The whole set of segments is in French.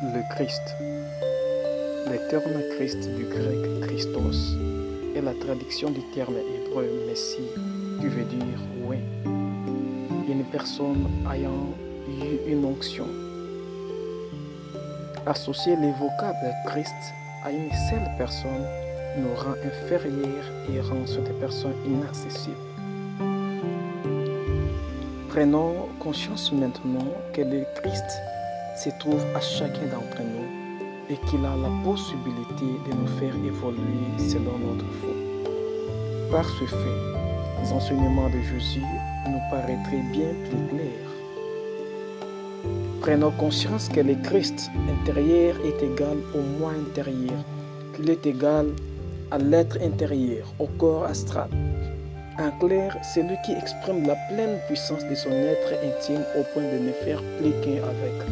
Le Christ. Le terme Christ du grec Christos est la traduction du terme hébreu Messie, qui veut dire oui, une personne ayant eu une onction. Associer le vocable Christ à une seule personne nous rend inférieurs et rend cette personne inaccessible. Prenons conscience maintenant que le Christ se trouve à chacun d'entre nous et qu'il a la possibilité de nous faire évoluer selon notre foi. Par ce fait, les enseignements de Jésus nous paraîtraient bien plus clairs. Prenons conscience que le Christ intérieur est égal au moi intérieur, qu'il est égal à l'être intérieur, au corps astral. En clair, c'est lui qui exprime la pleine puissance de son être intime au point de ne faire plus qu'un avec.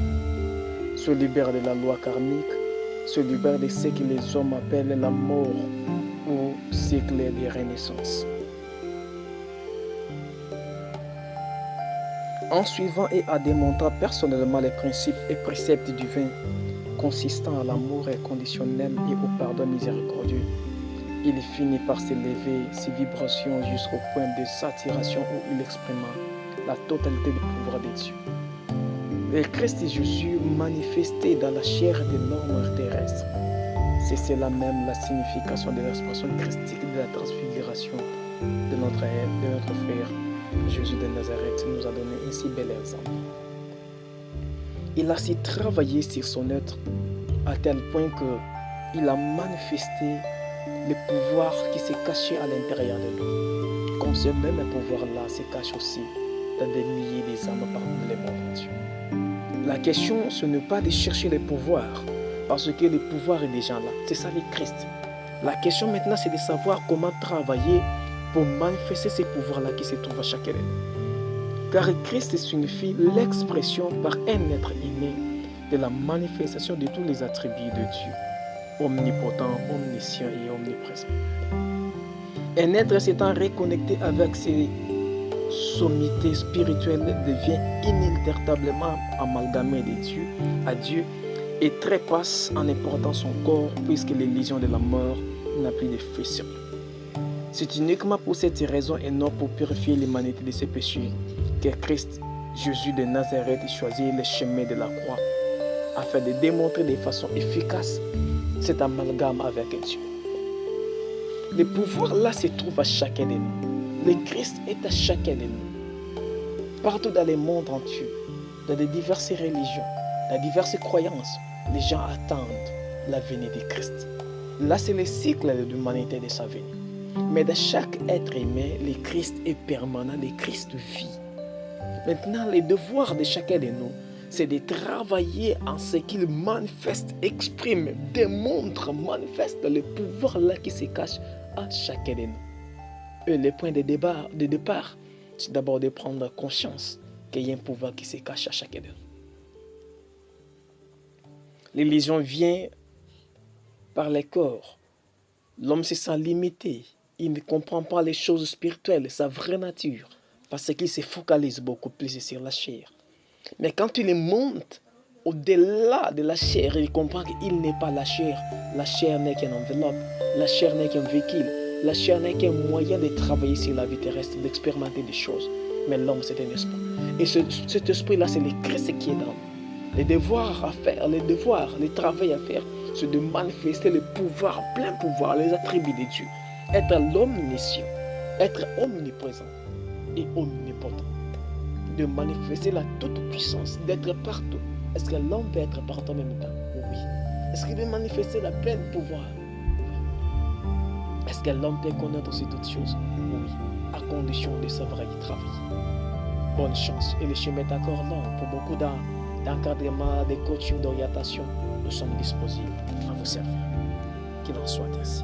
Se libère de la loi karmique, se libère de ce que les hommes appellent la mort ou cycle de renaissance. En suivant et en démontrant personnellement les principes et préceptes divins consistant à l'amour inconditionnel et au pardon miséricordieux, il finit par s'élever ses vibrations jusqu'au point de saturation où il exprima la totalité du pouvoir de Dieu. Le Christ Jésus manifesté dans la chair de l'homme terrestre. C'est cela même la signification de l'expression christique de la transfiguration de notre frère Jésus de Nazareth nous a donné un si bel exemple. Il a si travaillé sur son être à tel point qu'il a manifesté le pouvoir qui se cachait à l'intérieur de lui. Comme ce même pouvoir-là se cache aussi dans des milliers d'âmes parmi les mondes entiers. La question, ce n'est pas de chercher le pouvoir, parce que le pouvoir est déjà là. C'est ça le Christ. La question maintenant, c'est de savoir comment travailler pour manifester ce pouvoir-là qui se trouve à chacun de nous. Car Christ signifie l'expression par un être inné de la manifestation de tous les attributs de Dieu, omnipotent, omniscient et omniprésent. Un être s'étant reconnecté avec ses sommités spirituelles devient inéluctablement amalgamé de Dieu à Dieu et trépasse en emportant son corps puisque les lésions de la mort n'a plus d'effet sur lui. C'est uniquement pour cette raison et non pour purifier l'humanité de ses péchés que Christ, Jésus de Nazareth, choisit le chemin de la croix afin de démontrer de façon efficace cet amalgame avec Dieu. Le pouvoir là se trouve à chacun de nous. Le Christ est à chacun de nous. Partout dans le monde entier, dans les diverses religions, dans diverses croyances, les gens attendent la venue de Christ. Là, c'est le cycle de l'humanité de sa venue. Mais dans chaque être humain, le Christ est permanent, le Christ vit. Maintenant, le devoir de chacun de nous, c'est de travailler en ce qu'il manifeste, exprime, démontre, manifeste le pouvoir là qui se cache à chacun de nous. Et le point de départ, c'est d'abord de prendre conscience qu'il y a un pouvoir qui se cache à chacun de nous. L'illusion vient par le corps. L'homme se sent limité. Il ne comprend pas les choses spirituelles, sa vraie nature, parce qu'il se focalise beaucoup plus sur la chair. Mais quand il monte au-delà de la chair, il comprend qu'il n'est pas la chair. La chair n'est qu'une enveloppe, la chair n'est qu'un véhicule, la chair n'est qu'un moyen de travailler sur la vie terrestre, d'expérimenter des choses. Mais l'homme, c'est un esprit. Et cet esprit-là, c'est le Christ qui est dans nous. Les devoirs à faire, le travail à faire, c'est de manifester le pouvoir, plein pouvoir, les attributs de Dieu. Être l'omniscient, être omniprésent et omnipotent. De manifester la toute-puissance, d'être partout. Est-ce que l'homme peut être partout en même temps? Oui. Est-ce qu'il peut manifester la pleine pouvoir? Oui. Est-ce que l'homme peut connaître aussi toutes choses? Oui. À condition de savoir y travailler. Bonne chance. Et le chemin est encore long pour beaucoup d'encadrement, de coaching, d'orientation. Nous sommes disponibles à vous servir. Qu'il en soit ainsi.